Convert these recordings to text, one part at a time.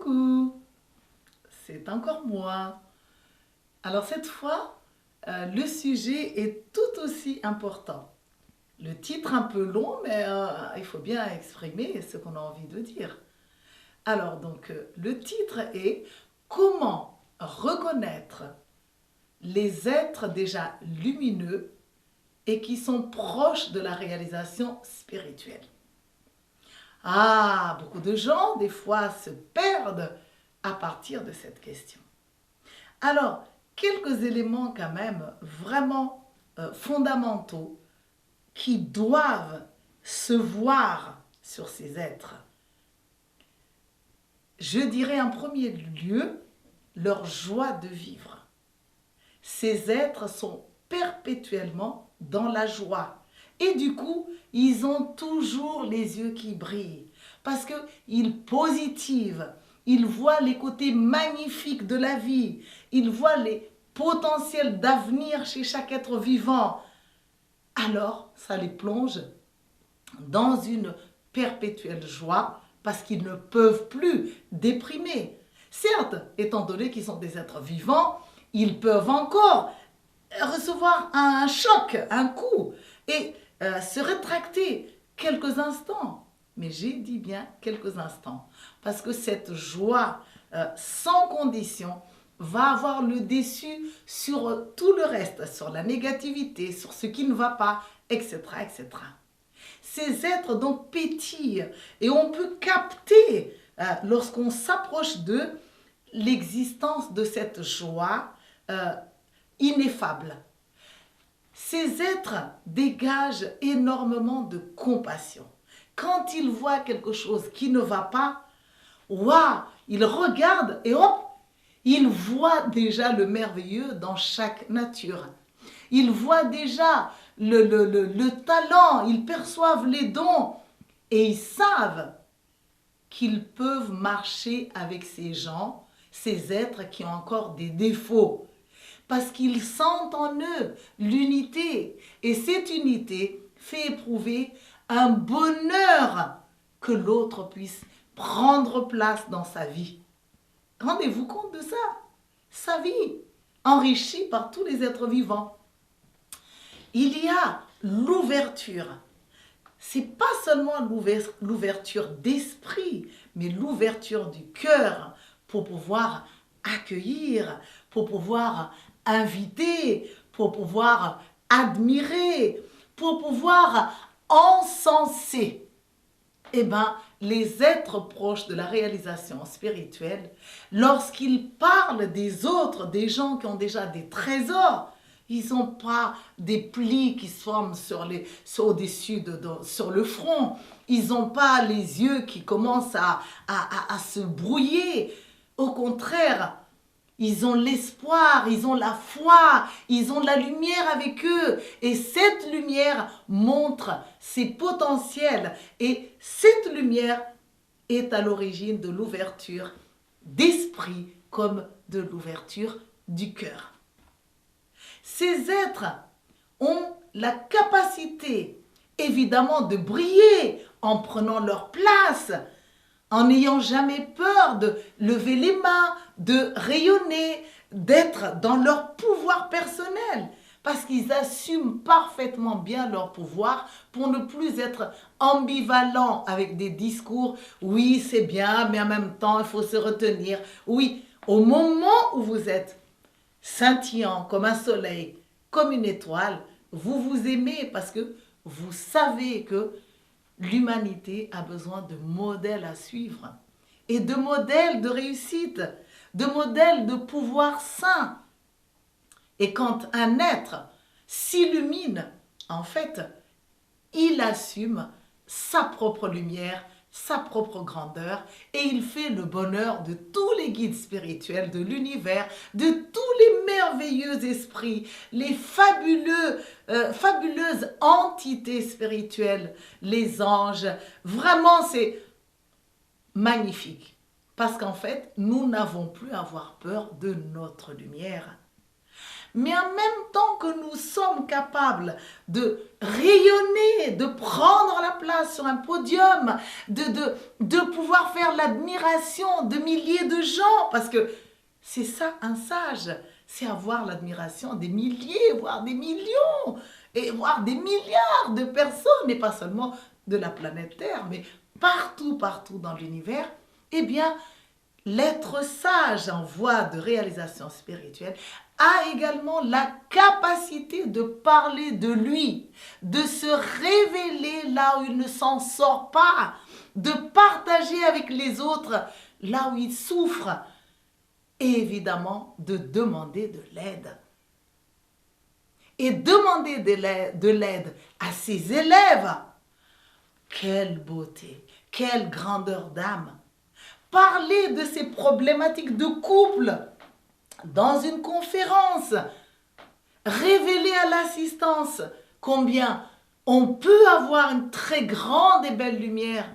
Coucou, c'est encore moi. Alors cette fois, le sujet est tout aussi important. Le titre un peu long, mais il faut bien exprimer ce qu'on a envie de dire. Alors donc, le titre est Comment reconnaître les êtres déjà lumineux et qui sont proches de la réalisation spirituelle. Ah, beaucoup de gens, des fois, se perdent à partir de cette question. Alors, quelques éléments quand même vraiment fondamentaux qui doivent se voir sur ces êtres. Je dirais en premier lieu leur joie de vivre. Ces êtres sont perpétuellement dans la joie. Et du coup, ils ont toujours les yeux qui brillent parce qu'ils positivent, ils voient les côtés magnifiques de la vie, ils voient les potentiels d'avenir chez chaque être vivant. Alors, ça les plonge dans une perpétuelle joie parce qu'ils ne peuvent plus déprimer. Certes, étant donné qu'ils sont des êtres vivants, ils peuvent encore recevoir un choc, un coup, et se rétracter quelques instants. Mais j'ai dit bien quelques instants, parce que cette joie sans condition va avoir le dessus sur tout le reste, sur la négativité, sur ce qui ne va pas, etc., etc. Ces êtres donc pétillent et on peut capter, lorsqu'on s'approche d'eux, l'existence de cette joie ineffable. Ces êtres dégagent énormément de compassion. Quand ils voient quelque chose qui ne va pas, waouh, ils regardent et hop, ils voient déjà le merveilleux dans chaque nature. Ils voient déjà le talent, ils perçoivent les dons et ils savent qu'ils peuvent marcher avec ces gens, ces êtres qui ont encore des défauts. Parce qu'ils sentent en eux l'unité. Et cette unité fait éprouver un bonheur que l'autre puisse prendre place dans sa vie. Rendez-vous compte de ça. Sa vie, enrichie par tous les êtres vivants. Il y a l'ouverture. C'est pas seulement l'ouverture d'esprit, mais l'ouverture du cœur pour pouvoir accueillir, pour pouvoir inviter, pour pouvoir admirer, pour pouvoir encenser. Eh bien, les êtres proches de la réalisation spirituelle, lorsqu'ils parlent des autres, des gens qui ont déjà des trésors, ils n'ont pas des plis qui se forment au-dessus, sur le front. Ils n'ont pas les yeux qui commencent à se brouiller. Au contraire, ils ont l'espoir, ils ont la foi, ils ont de la lumière avec eux. Et cette lumière montre ses potentiels. Et cette lumière est à l'origine de l'ouverture d'esprit comme de l'ouverture du cœur. Ces êtres ont la capacité, évidemment, de briller en prenant leur place, en n'ayant jamais peur de lever les mains, de rayonner, d'être dans leur pouvoir personnel. Parce qu'ils assument parfaitement bien leur pouvoir pour ne plus être ambivalents avec des discours. Oui, c'est bien, mais en même temps, il faut se retenir. Oui, au moment où vous êtes scintillant comme un soleil, comme une étoile, vous vous aimez parce que vous savez que l'humanité a besoin de modèles à suivre et de modèles de réussite, de modèles de pouvoir sain. Et quand un être s'illumine, en fait, il assume sa propre lumière, sa propre grandeur, et il fait le bonheur de tous les guides spirituels de l'univers, de tous les merveilleux esprits, les fabuleuses entités spirituelles, les anges. Vraiment, c'est magnifique. Parce qu'en fait, nous n'avons plus à avoir peur de notre lumière. Mais en même temps que nous sommes capables de rayonner, de prendre la place sur un podium, de pouvoir faire l'admiration de milliers de gens, parce que c'est ça un sage, c'est avoir l'admiration des milliers, voire des millions, et voire des milliards de personnes, et pas seulement de la planète Terre, mais partout, partout dans l'univers. Eh bien, l'être sage en voie de réalisation spirituelle a également la capacité de parler de lui, de se révéler là où il ne s'en sort pas, de partager avec les autres là où il souffre et évidemment de demander de l'aide. Et demander de l'aide à ses élèves, quelle beauté, quelle grandeur d'âme. Parler de ces problématiques de couple dans une conférence, révéler à l'assistance combien on peut avoir une très grande et belle lumière,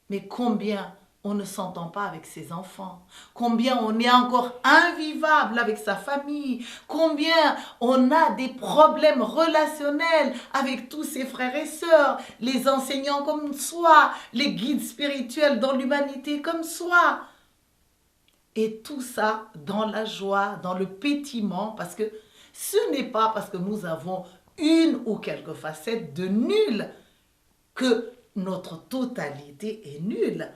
mais combien on ne s'entend pas avec ses enfants, combien on est encore invivable avec sa famille, combien on a des problèmes relationnels avec tous ses frères et sœurs, les enseignants comme soi, les guides spirituels dans l'humanité comme soi. Et tout ça dans la joie, dans le pétillement, parce que ce n'est pas parce que nous avons une ou quelques facettes de nul que notre totalité est nulle.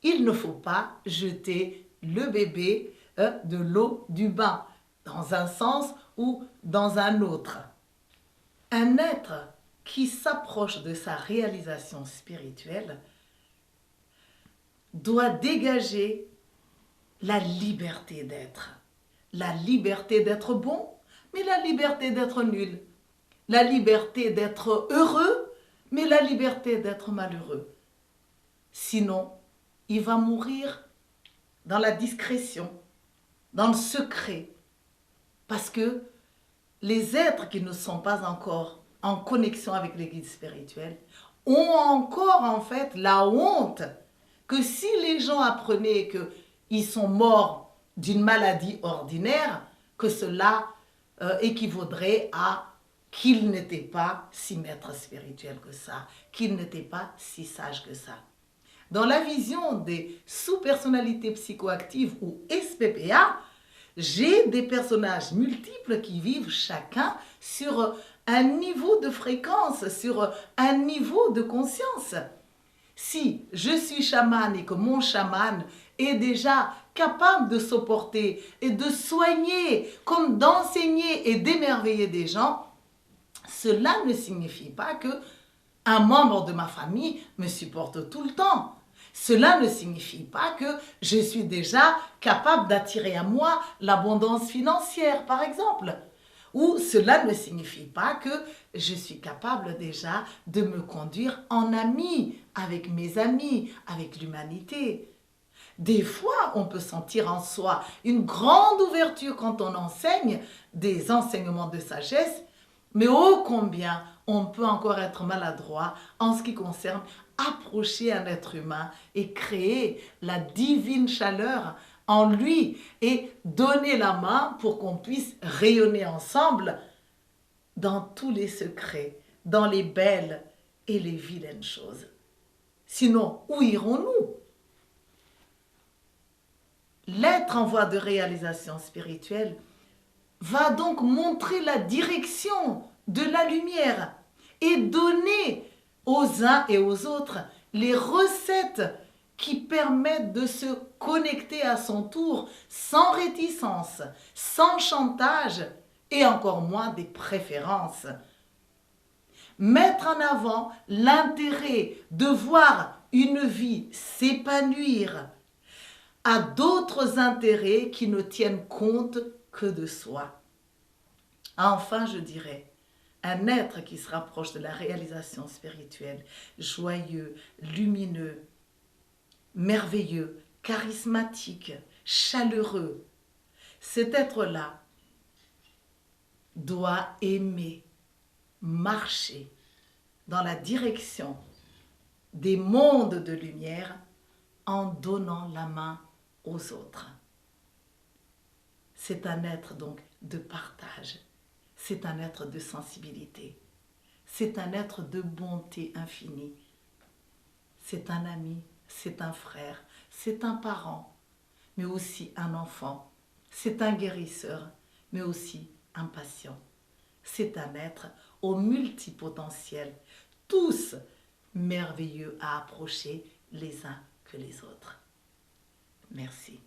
Il ne faut pas jeter le bébé de l'eau du bain, dans un sens ou dans un autre. Un être qui s'approche de sa réalisation spirituelle doit dégager la liberté d'être. La liberté d'être bon, mais la liberté d'être nul. La liberté d'être heureux, mais la liberté d'être malheureux. Sinon, il va mourir dans la discrétion, dans le secret. Parce que les êtres qui ne sont pas encore en connexion avec les guides spirituels ont encore en fait la honte que si les gens apprenaient qu'ils sont morts d'une maladie ordinaire, que cela équivaudrait à qu'ils n'étaient pas si maîtres spirituels que ça, qu'ils n'étaient pas si sages que ça. Dans la vision des sous-personnalités psychoactives ou SPPA, j'ai des personnages multiples qui vivent chacun sur un niveau de fréquence, sur un niveau de conscience. Si je suis chaman et que mon chaman est déjà capable de supporter et de soigner, comme d'enseigner et d'émerveiller des gens, cela ne signifie pas que un membre de ma famille me supporte tout le temps. Cela ne signifie pas que je suis déjà capable d'attirer à moi l'abondance financière, par exemple. Ou cela ne signifie pas que je suis capable déjà de me conduire en ami, avec mes amis, avec l'humanité. Des fois, on peut sentir en soi une grande ouverture quand on enseigne des enseignements de sagesse, mais ô combien on peut encore être maladroit en ce qui concerne approcher un être humain et créer la divine chaleur en lui et donner la main pour qu'on puisse rayonner ensemble dans tous les secrets, dans les belles et les vilaines choses. Sinon, où irons-nous? L'être en voie de réalisation spirituelle va donc montrer la direction de la lumière et donner aux uns et aux autres les recettes qui permettent de se connecter à son tour sans réticence, sans chantage et encore moins des préférences. Mettre en avant l'intérêt de voir une vie s'épanouir à d'autres intérêts qui ne tiennent compte que de soi. Enfin, je dirais, un être qui se rapproche de la réalisation spirituelle, joyeux, lumineux, merveilleux, charismatique, chaleureux, cet être-là doit aimer, marcher dans la direction des mondes de lumière en donnant la main aux autres. C'est un être donc de partage. C'est un être de sensibilité. C'est un être de bonté infinie. C'est un ami, c'est un frère, c'est un parent, mais aussi un enfant. C'est un guérisseur, mais aussi un patient. C'est un être au multipotentiel, tous merveilleux à approcher les uns que les autres. Merci.